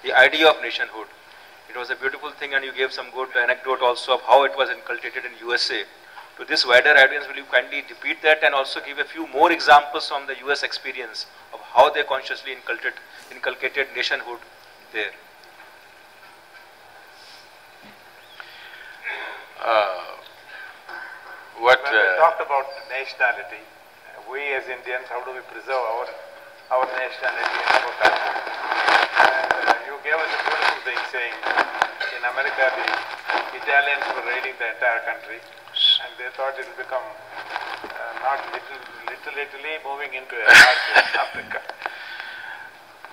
the idea of nationhood. It was a beautiful thing, and you gave some good anecdote also of how it was inculcated in USA. To this wider audience, will you kindly repeat that and also give a few more examples from the US experience of how they consciously inculcated nationhood there? When we talked about nationality, we as Indians, how do we preserve our nationality and our culture? And you gave us a beautiful thing saying, in America the Italians were raiding the entire country and they thought it will become not little Italy moving into a large Africa.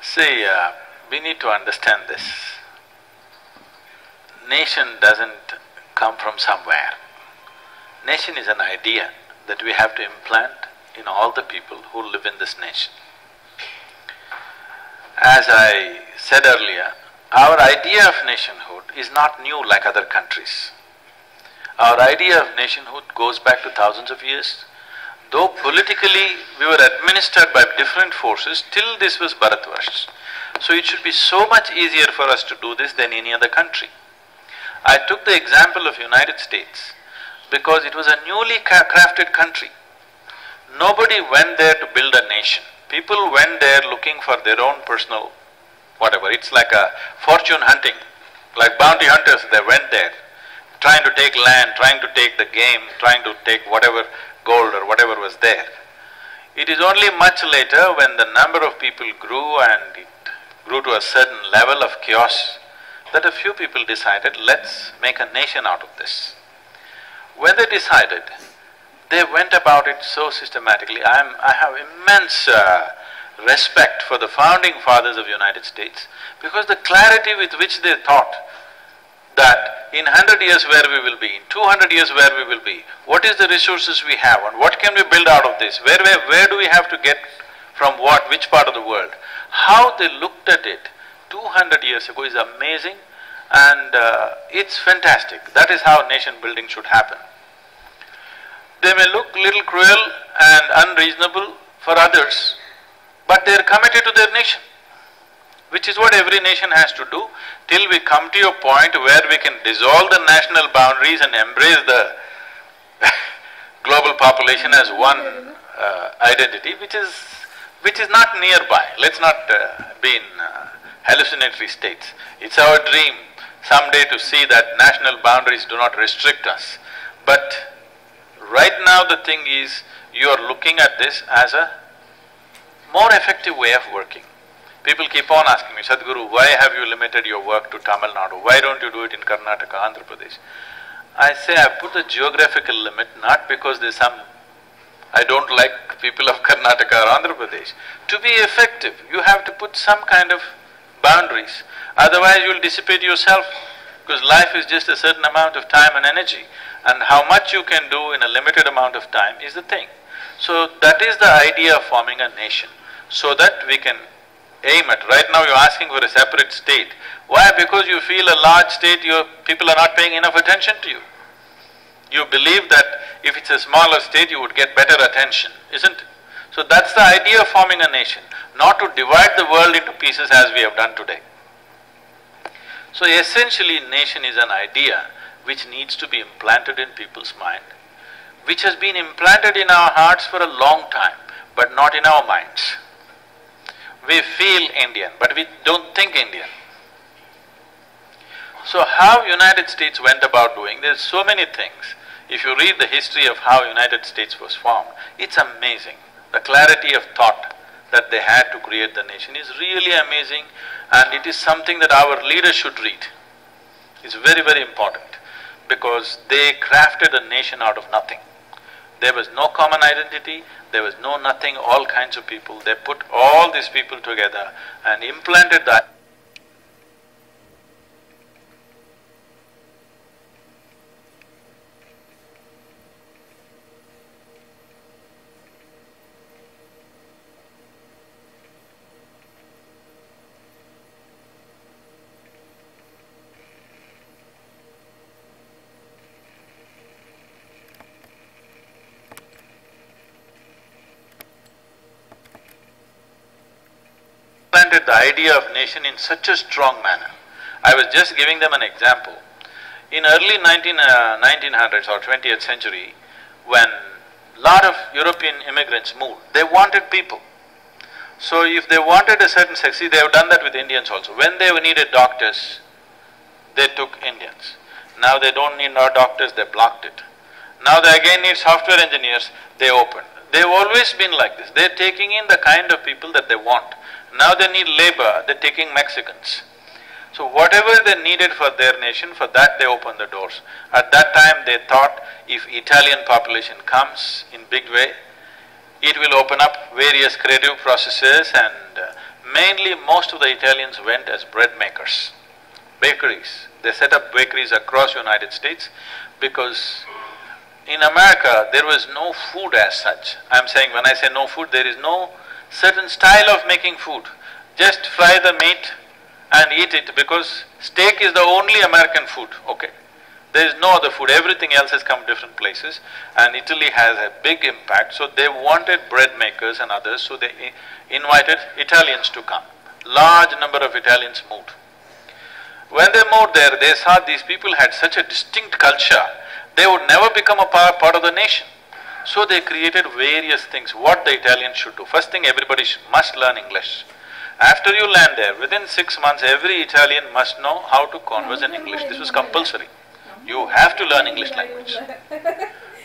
See, we need to understand this. Nation doesn't come from somewhere. Nation is an idea that we have to implant in all the people who live in this nation. As I said earlier, our idea of nationhood is not new like other countries. Our idea of nationhood goes back to thousands of years. Though politically we were administered by different forces, still this was Bharatvarsha. So it should be so much easier for us to do this than any other country. I took the example of United States because it was a newly crafted country. Nobody went there to build a nation. People went there looking for their own personal whatever. It's like a fortune hunting, like bounty hunters. They went there, trying to take land, trying to take the game, trying to take whatever gold or whatever was there. It is only much later when the number of people grew and it grew to a certain level of chaos that a few people decided, let's make a nation out of this. When they decided, they went about it so systematically. I have immense respect for the founding fathers of United States because the clarity with which they thought that in 100 years where we will be, in 200 years where we will be, what is the resources we have and what can we build out of this, where do we have to get from what, which part of the world. How they looked at it 200 years ago is amazing and it's fantastic. That is how nation building should happen. They may look little cruel and unreasonable for others, but they are committed to their nation, which is what every nation has to do till we come to a point where we can dissolve the national boundaries and embrace the global population as one identity, which is not nearby. Let's not be in hallucinatory states. It's our dream someday to see that national boundaries do not restrict us. But right now the thing is, you are looking at this as a more effective way of working. People keep on asking me, Sadhguru, why have you limited your work to Tamil Nadu? Why don't you do it in Karnataka, Andhra Pradesh? I say I put the geographical limit not because there's some… I don't like people of Karnataka or Andhra Pradesh. To be effective, you have to put some kind of boundaries, otherwise you'll dissipate yourself, because life is just a certain amount of time and energy, and how much you can do in a limited amount of time is the thing. So that is the idea of forming a nation, so that we can aim at… Right now you're asking for a separate state. Why? Because you feel a large state, people are not paying enough attention to you. You believe that if it's a smaller state, you would get better attention, isn't it? So that's the idea of forming a nation, not to divide the world into pieces as we have done today. So essentially, nation is an idea which needs to be implanted in people's mind, which has been implanted in our hearts for a long time, but not in our minds. We feel Indian, but we don't think Indian. So how United States went about doing, there's so many things. If you read the history of how United States was formed, it's amazing. The clarity of thought that they had to create the nation is really amazing, and it is something that our leaders should read. It's very, very important, because they crafted a nation out of nothing. There was no common identity, there was no nothing, all kinds of people. They put all these people together and implanted that. implanted the idea of nation in such a strong manner. I was just giving them an example. In early 1900s or 20th century, when lot of European immigrants moved, they wanted people. So if they wanted a certain sex, see, they have done that with Indians also. When they needed doctors, they took Indians. Now they don't need no doctors, they blocked it. Now they again need software engineers, they opened. They've always been like this. They're taking in the kind of people that they want. Now they need labor, they're taking Mexicans. So whatever they needed for their nation, for that they opened the doors. At that time they thought if Italian population comes in big way, it will open up various creative processes, and mainly most of the Italians went as bread makers, bakeries. They set up bakeries across United States because in America there was no food as such. I'm saying when I say no food, there is no certain style of making food. Just fry the meat and eat it because steak is the only American food, okay. There is no other food, everything else has come different places, and Italy has a big impact, so they wanted bread makers and others, so they invited Italians to come. Large number of Italians moved. When they moved there, they saw these people had such a distinct culture, they would never become a part of the nation. So they created various things, what the Italians should do. First thing, everybody must learn English. After you land there, within 6 months, every Italian must know how to converse in English. This was compulsory. You have to learn English language.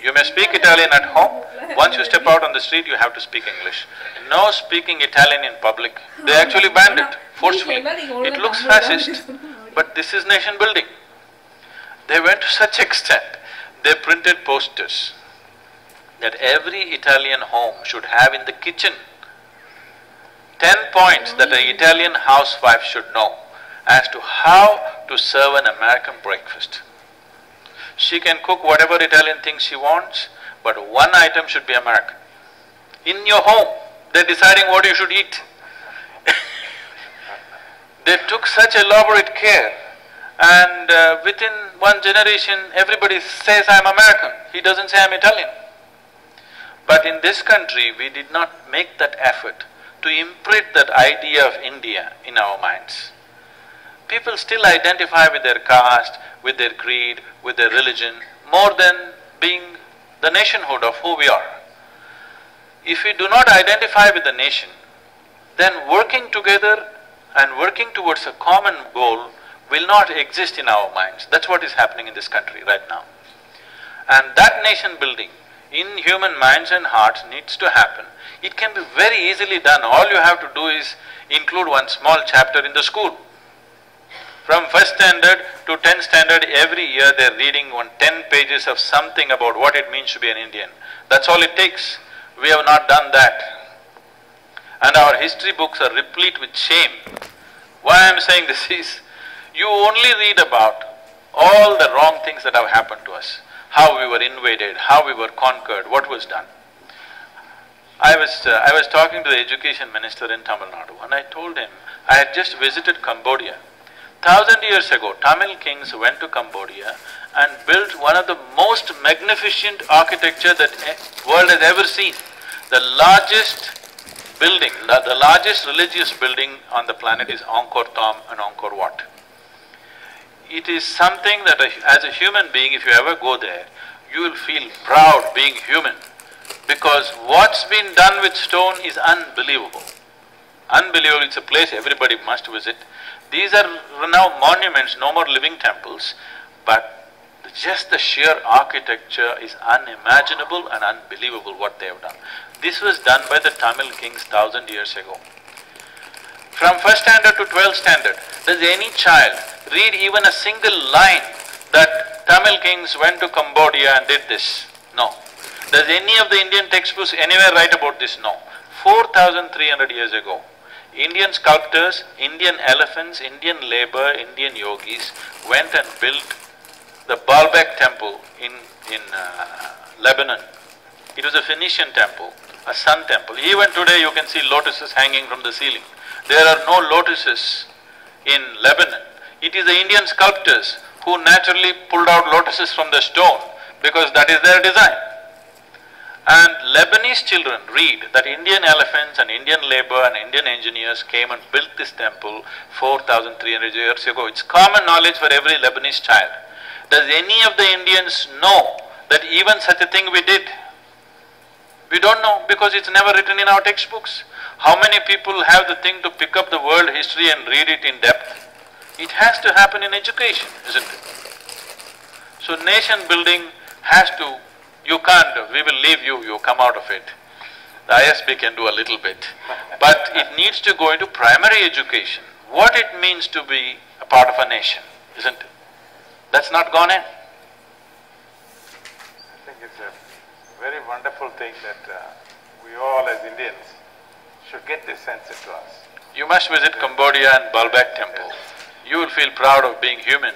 You may speak Italian at home, once you step out on the street, you have to speak English. No speaking Italian in public. They actually banned it, forcefully. It looks fascist, but this is nation building. They went to such extent, they printed posters that every Italian home should have in the kitchen 10 points that an Italian housewife should know as to how to serve an American breakfast. She can cook whatever Italian things she wants, but one item should be American. In your home, they're deciding what you should eat. They took such elaborate care, and within one generation, everybody says, I'm American. He doesn't say, I'm Italian. But in this country, we did not make that effort to imprint that idea of India in our minds. People still identify with their caste, with their creed, with their religion, more than being the nationhood of who we are. If we do not identify with the nation, then working together and working towards a common goal will not exist in our minds. That's what is happening in this country right now. And that nation building in human minds and hearts needs to happen. It can be very easily done. All you have to do is include one small chapter in the school. From first standard to 10th standard, every year they're reading 10 pages of something about what it means to be an Indian. That's all it takes. We have not done that. And our history books are replete with shame. Why I'm saying this is, you only read about all the wrong things that have happened to us. How we were invaded, how we were conquered, what was done. I was talking to the education minister in Tamil Nadu, and I told him, I had just visited Cambodia. 1,000 years ago, Tamil kings went to Cambodia and built one of the most magnificent architecture that the world has ever seen. The largest building, the largest religious building on the planet is Angkor Thom and Angkor Wat. It is something that as a human being, if you ever go there, you will feel proud being human, because what's been done with stone is unbelievable. Unbelievable, it's a place everybody must visit. These are now monuments, no more living temples, but just the sheer architecture is unimaginable and unbelievable what they have done. This was done by the Tamil kings 1,000 years ago. From first standard to 12th standard, does any child read even a single line that Tamil kings went to Cambodia and did this? No. Does any of the Indian textbooks anywhere write about this? No. 4,300 years ago, Indian sculptors, Indian elephants, Indian labor, Indian yogis went and built the Baalbek temple in Lebanon. It was a Phoenician temple, a sun temple. Even today you can see lotuses hanging from the ceiling. There are no lotuses in Lebanon. It is the Indian sculptors who naturally pulled out lotuses from the stone because that is their design. And Lebanese children read that Indian elephants and Indian labor and Indian engineers came and built this temple 4,300 years ago. It's common knowledge for every Lebanese child. Does any of the Indians know that even such a thing we did? We don't know because it's never written in our textbooks. How many people have the thing to pick up the world history and read it in depth? It has to happen in education, isn't it? So nation building has to, you can't, we will leave you, you come out of it. The ISB can do a little bit, but it needs to go into primary education, what it means to be a part of a nation, isn't it? That's not gone in. I think it's a very wonderful thing that we all as Indians should get this sense into us. You must visit Cambodia and Baalbek temple. You will feel proud of being human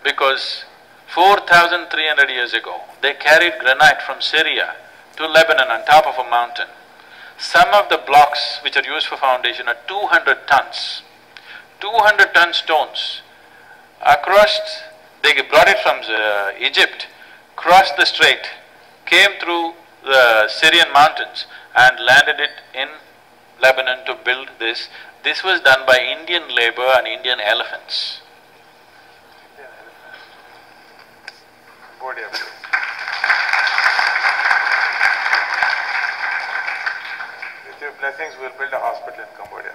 because 4,300 years ago, they carried granite from Syria to Lebanon on top of a mountain. Some of the blocks which are used for foundation are 200 tons. 200-ton stones across, they brought it from Egypt, crossed the strait, came through the Syrian mountains and landed it in Lebanon to build this. This was done by Indian labor and Indian elephants. Cambodia. With your blessings, we'll build a hospital in Cambodia.